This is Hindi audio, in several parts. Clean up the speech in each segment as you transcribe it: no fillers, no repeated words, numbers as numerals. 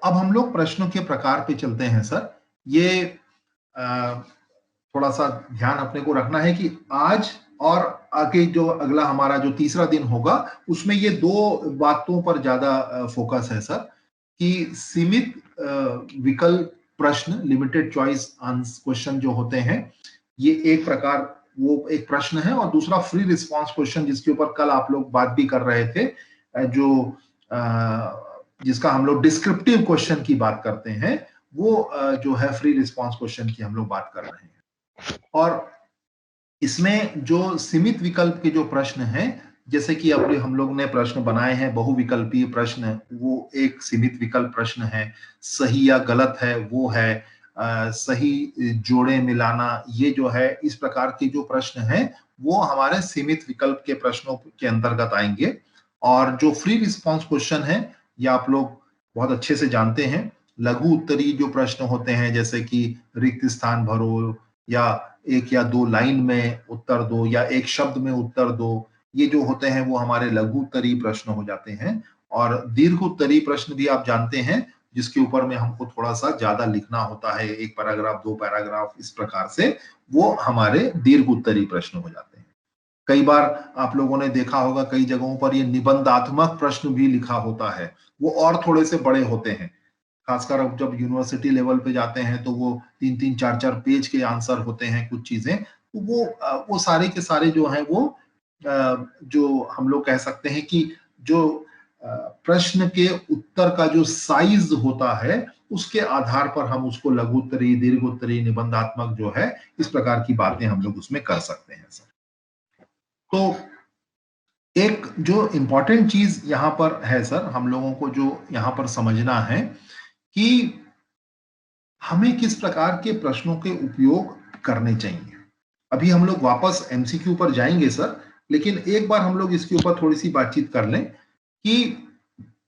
अब हम लोग प्रश्नों के प्रकार पे चलते हैं सर। ये थोड़ा सा ध्यान अपने को रखना है कि आज और आगे जो अगला हमारा जो तीसरा दिन होगा उसमें ये दो बातों पर ज्यादा फोकस है सर, कि सीमित विकल्प प्रश्न, लिमिटेड चॉइस क्वेश्चन जो होते हैं, ये एक प्रकार वो एक प्रश्न है, और दूसरा फ्री रिस्पांस क्वेश्चन जिसके ऊपर कल आप लोग बात भी कर रहे थे, जो जिसका हम लोग डिस्क्रिप्टिव क्वेश्चन की बात करते हैं, वो जो है फ्री रिस्पांस क्वेश्चन की हम लोग बात कर रहे हैं। और इसमें जो सीमित विकल्प के जो प्रश्न हैं, जैसे कि अब हम लोग ने प्रश्न बनाए हैं बहुविकल्पीय प्रश्न, वो एक सीमित विकल्प प्रश्न है। सही या गलत है वो है, सही जोड़े मिलाना ये जो है, इस प्रकार के जो प्रश्न हैं वो हमारे सीमित विकल्प के प्रश्नों के अंतर्गत आएंगे। और जो फ्री रिस्पांस क्वेश्चन है, ये आप लोग बहुत अच्छे से जानते हैं। लघु उत्तरी जो प्रश्न होते हैं, जैसे कि रिक्त स्थान भरो, या एक या दो लाइन में उत्तर दो, या एक शब्द में उत्तर दो, ये जो होते हैं वो हमारे लघु उत्तरीय प्रश्न हो जाते हैं। और दीर्घ उत्तरीय प्रश्न भी आप जानते हैं, जिसके ऊपर में हमको थोड़ा सा ज्यादा लिखना होता है, एक पैराग्राफ, दो पैराग्राफ, इस प्रकार से, वो हमारे दीर्घ उत्तरीय प्रश्न हो जाते हैं। कई बार आप लोगों ने देखा होगा, कई जगहों पर ये निबंधात्मक प्रश्न भी लिखा होता है, वो और थोड़े से बड़े होते हैं। खासकर अब जब यूनिवर्सिटी लेवल पे जाते हैं तो वो 3-3 4-4 पेज के आंसर होते हैं कुछ चीजें, तो वो सारे के सारे जो हैं वो जो हम लोग कह सकते हैं कि जो प्रश्न के उत्तर का जो साइज होता है, उसके आधार पर हम उसको लघु उत्तरीय, दीर्घ उत्तरीय, निबंधात्मक जो है, इस प्रकार की बातें हम लोग उसमें कर सकते हैं सर। तो एक जो इंपॉर्टेंट चीज यहाँ पर है सर, हम लोगों को जो यहाँ पर समझना है कि हमें किस प्रकार के प्रश्नों के उपयोग करने चाहिए। अभी हम लोग वापस एमसीक्यू पर जाएंगे सर, लेकिन एक बार हम लोग इसके ऊपर थोड़ी सी बातचीत कर लें कि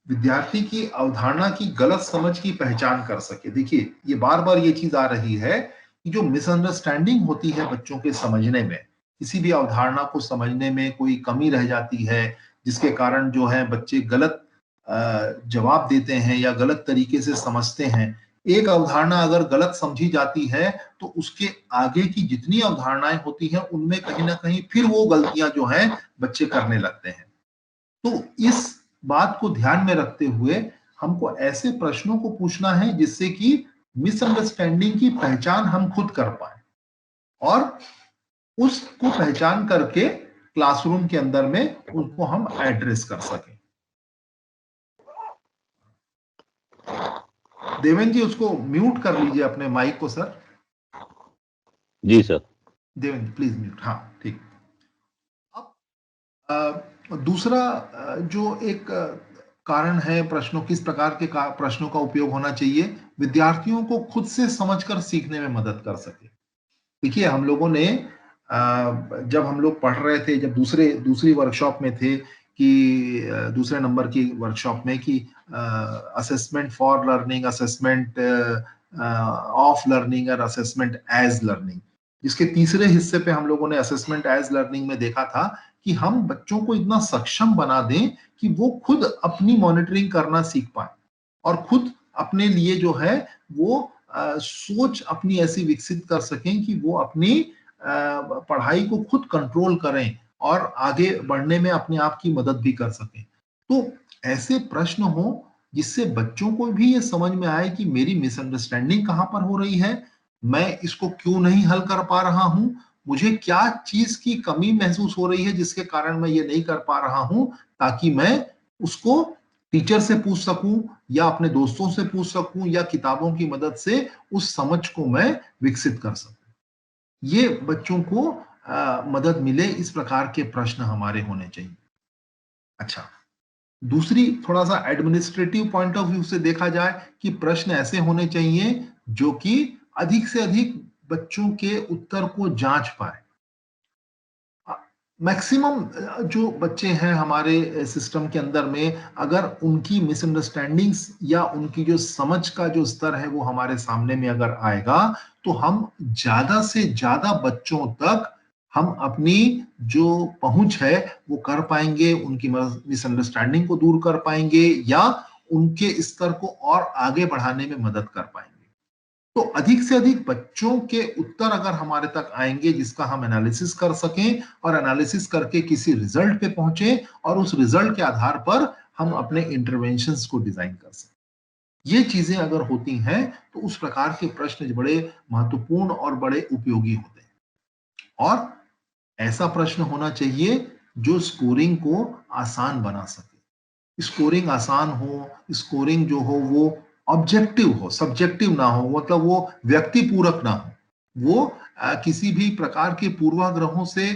विद्यार्थी की अवधारणा की गलत समझ की पहचान कर सके। देखिए, ये बार बार ये चीज आ रही है कि जो मिसअंडरस्टैंडिंग होती है बच्चों के समझने में, किसी भी अवधारणा को समझने में कोई कमी रह जाती है, जिसके कारण जो है बच्चे गलत जवाब देते हैं या गलत तरीके से समझते हैं। एक अवधारणा अगर गलत समझी जाती है तो उसके आगे की जितनी अवधारणाएं होती हैं उनमें कहीं ना कहीं फिर वो गलतियां जो हैं बच्चे करने लगते हैं। तो इस बात को ध्यान में रखते हुए हमको ऐसे प्रश्नों को पूछना है जिससे कि मिसअंडरस्टैंडिंग की पहचान हम खुद कर पाए, और उसको पहचान करके क्लासरूम के अंदर में उसको हम एड्रेस कर सकें। देवेंद्र जी, उसको म्यूट कर लीजिए अपने माइक को सर। जी सर। Devendra please mute. हाँ, ठीक। अब दूसरा जो एक कारण है प्रश्नों, किस प्रकार के प्रश्नों का उपयोग होना चाहिए, विद्यार्थियों को खुद से समझकर सीखने में मदद कर सके। देखिए, हम लोगों ने जब हम लोग पढ़ रहे थे, जब दूसरी वर्कशॉप में थे, कि दूसरे नंबर की वर्कशॉप में, कि assessment for learning, assessment of learning और असेसमेंट एज लर्निंग, जिसके तीसरे हिस्से पे हम लोगों ने असेसमेंट एज लर्निंग में देखा था कि हम बच्चों को इतना सक्षम बना दें कि वो खुद अपनी मॉनिटरिंग करना सीख पाए, और खुद अपने लिए जो है वो सोच अपनी ऐसी विकसित कर सकें कि वो अपनी पढ़ाई को खुद कंट्रोल करें और आगे बढ़ने में अपने आप की मदद भी कर सकें। तो ऐसे प्रश्न हो जिससे बच्चों को भी ये समझ में आए कि मेरी मिसअंडरस्टैंडिंग कहाँ पर हो रही है, मैं इसको क्यों नहीं हल कर पा रहा हूं, मुझे क्या चीज की कमी महसूस हो रही है जिसके कारण मैं ये नहीं कर पा रहा हूं, ताकि मैं उसको टीचर से पूछ सकूं, या अपने दोस्तों से पूछ सकूं, या किताबों की मदद से उस समझ को मैं विकसित कर सकूं। ये बच्चों को मदद मिले, इस प्रकार के प्रश्न हमारे होने चाहिए। अच्छा, दूसरी थोड़ा सा एडमिनिस्ट्रेटिव पॉइंट ऑफ व्यू से देखा जाए कि प्रश्न ऐसे होने चाहिए जो कि अधिक से अधिक बच्चों के उत्तर को जांच पाए। मैक्सिमम जो बच्चे हैं हमारे सिस्टम के अंदर में, अगर उनकी मिसअंडरस्टैंडिंग्स या उनकी जो समझ का जो स्तर है वो हमारे सामने में अगर आएगा, तो हम ज्यादा से ज्यादा बच्चों तक हम अपनी जो पहुंच है वो कर पाएंगे, उनकी मिसअंडरस्टैंडिंग को दूर कर पाएंगे, या उनके स्तर को और आगे बढ़ाने में मदद कर पाएंगे। तो अधिक से अधिक बच्चों के उत्तर अगर हमारे तक आएंगे जिसका हम एनालिसिस कर सकें और एनालिसिस करके किसी रिजल्ट पे पहुंचे और उस रिजल्ट के आधार पर हम अपने इंटरवेंशंस को डिजाइन कर सकें, ये चीजें अगर होती हैं तो उस प्रकार के प्रश्न बड़े महत्वपूर्ण और बड़े उपयोगी होते हैं। और ऐसा प्रश्न होना चाहिए जो स्कोरिंग को आसान बना सके। स्कोरिंग आसान हो, स्कोरिंग जो हो वो ऑब्जेक्टिव हो, सब्जेक्टिव ना हो, मतलब वो व्यक्ति पूरक ना हो, वो किसी भी प्रकार के पूर्वाग्रहों से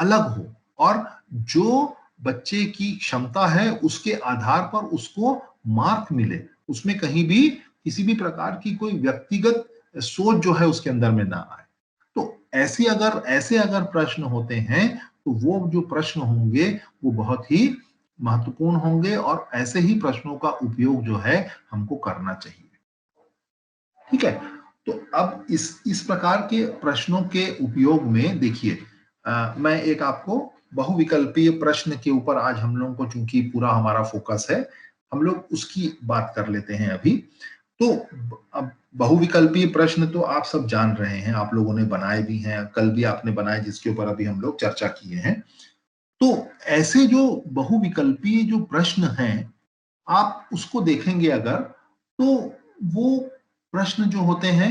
अलग हो और जो बच्चे की क्षमता है उसके आधार पर उसको मार्क मिले, उसमें कहीं भी किसी भी प्रकार की कोई व्यक्तिगत सोच जो है उसके अंदर में ना आए। तो ऐसे अगर प्रश्न होते हैं तो वो जो प्रश्न होंगे वो बहुत ही महत्वपूर्ण होंगे और ऐसे ही प्रश्नों का उपयोग जो है हमको करना चाहिए। ठीक है, तो अब इस प्रकार के प्रश्नों के उपयोग में देखिए, मैं एक आपको बहुविकल्पीय प्रश्न के ऊपर आज हम लोगों को, चूंकि पूरा हमारा फोकस है, हम लोग उसकी बात कर लेते हैं अभी। तो अब बहुविकल्पीय प्रश्न तो आप सब जान रहे हैं, आप लोगों ने बनाए भी हैं, कल भी आपने बनाए जिसके ऊपर अभी हम लोग चर्चा किए हैं। तो ऐसे जो बहुविकल्पीय जो प्रश्न हैं आप उसको देखेंगे अगर, तो वो प्रश्न जो होते हैं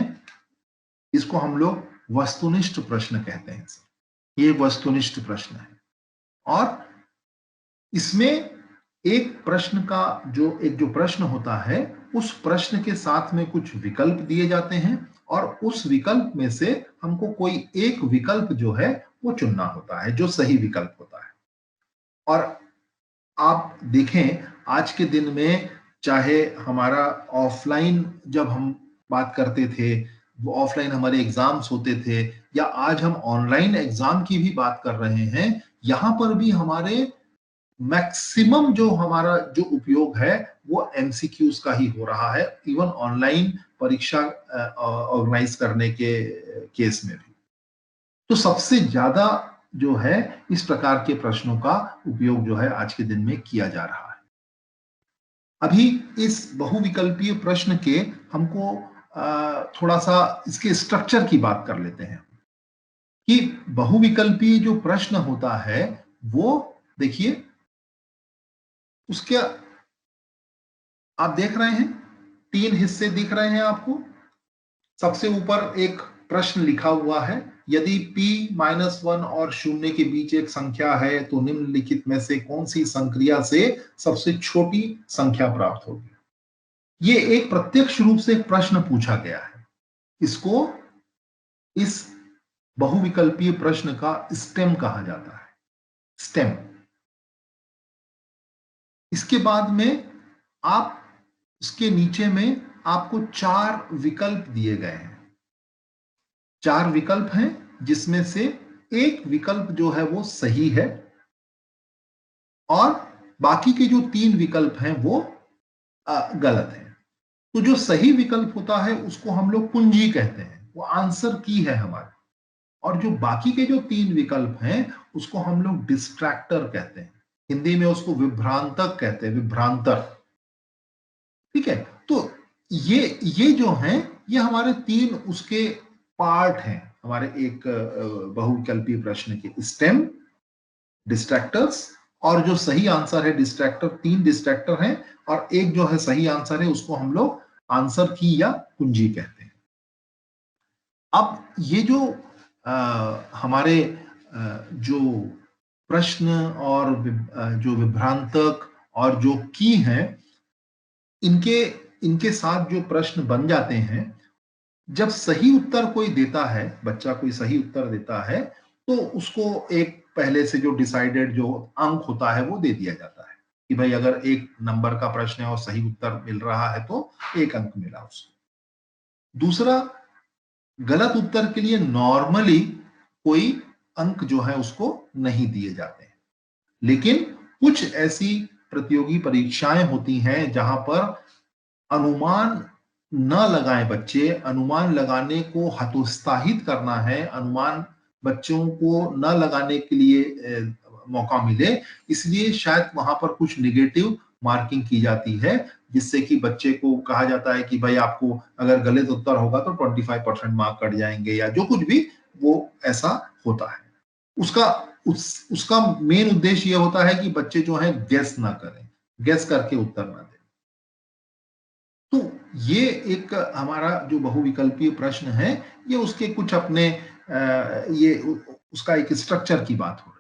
इसको हम लोग वस्तुनिष्ठ प्रश्न कहते हैं। ये वस्तुनिष्ठ प्रश्न है और इसमें एक जो प्रश्न होता है उस प्रश्न के साथ में कुछ विकल्प दिए जाते हैं और उस विकल्प में से हमको कोई एक विकल्प जो है वो चुनना होता है जो सही विकल्प होता है। और आप देखें आज के दिन में, चाहे हमारा ऑफलाइन जब हम बात करते थे, वो ऑफलाइन हमारे एग्जाम्स होते थे, या आज हम ऑनलाइन एग्जाम की भी बात कर रहे हैं, यहां पर भी हमारे मैक्सिमम जो हमारा जो उपयोग है वो एमसीक्यूज का ही हो रहा है, इवन ऑनलाइन परीक्षा ऑर्गेनाइज करने के केस में भी। तो सबसे ज्यादा जो है इस प्रकार के प्रश्नों का उपयोग जो है आज के दिन में किया जा रहा है। अभी इस बहुविकल्पीय प्रश्न के हमको थोड़ा सा इसके स्ट्रक्चर की बात कर लेते हैं कि बहुविकल्पीय जो प्रश्न होता है वो देखिए उसके आप देख रहे हैं 3 हिस्से दिख रहे हैं आपको। सबसे ऊपर एक प्रश्न लिखा हुआ है, यदि p-1 और 0 के बीच एक संख्या है तो निम्नलिखित में से कौन सी संक्रिया से सबसे छोटी संख्या प्राप्त होगी। ये एक प्रत्यक्ष रूप से प्रश्न पूछा गया है। इसको इस बहुविकल्पीय प्रश्न का स्टेम कहा जाता है, स्टेम। इसके बाद में आप उसके नीचे में आपको 4 विकल्प दिए गए हैं। 4 विकल्प हैं जिसमें से एक विकल्प जो है वो सही है और बाकी के जो 3 विकल्प हैं वो गलत हैं। तो जो सही विकल्प होता है उसको हम लोग कुंजी कहते हैं, वो आंसर की है हमारे। और जो बाकी के जो 3 विकल्प हैं उसको हम लोग डिस्ट्रैक्टर कहते हैं, हिंदी में उसको विभ्रांतक कहते हैं, विभ्रांतर। ठीक है, तो ये जो हैं ये हमारे 3 उसके पार्ट हैं हमारे एक बहुविकल्पीय प्रश्न के, स्टेम, डिस्ट्रैक्टर्स और जो सही आंसर है डिस्ट्रैक्टर। 3 डिस्ट्रैक्टर हैं और एक जो है सही आंसर है उसको हम लोग आंसर की या कुंजी कहते हैं। अब ये जो हमारे जो प्रश्न और जो विभ्रांतक और जो की हैं, इनके साथ जो प्रश्न बन जाते हैं, जब सही उत्तर कोई देता है, बच्चा कोई सही उत्तर देता है तो उसको एक पहले से जो डिसाइडेड जो अंक होता है वो दे दिया जाता है कि भाई अगर 1 नंबर का प्रश्न है और सही उत्तर मिल रहा है तो 1 अंक मिला उसको। दूसरा, गलत उत्तर के लिए नॉर्मली कोई अंक जो है उसको नहीं दिए जाते हैं, लेकिन कुछ ऐसी प्रतियोगी परीक्षाएं होती हैं जहां पर अनुमान न लगाएं बच्चे, अनुमान लगाने को हतोत्साहित करना है, अनुमान बच्चों को न लगाने के लिए मौका मिले, इसलिए शायद वहां पर कुछ निगेटिव मार्किंग की जाती है। जिससे कि बच्चे को कहा जाता है कि भाई आपको अगर गलत उत्तर होगा तो 25% मार्क कट जाएंगे या जो कुछ भी, वो ऐसा होता है। उसका उसका मेन उद्देश्य ये होता है कि बच्चे जो है गेस ना करें, गेस करके उत्तर ना दें। तो ये एक हमारा जो बहुविकल्पीय प्रश्न है, ये उसके कुछ अपने ये उसका एक स्ट्रक्चर की बात हो।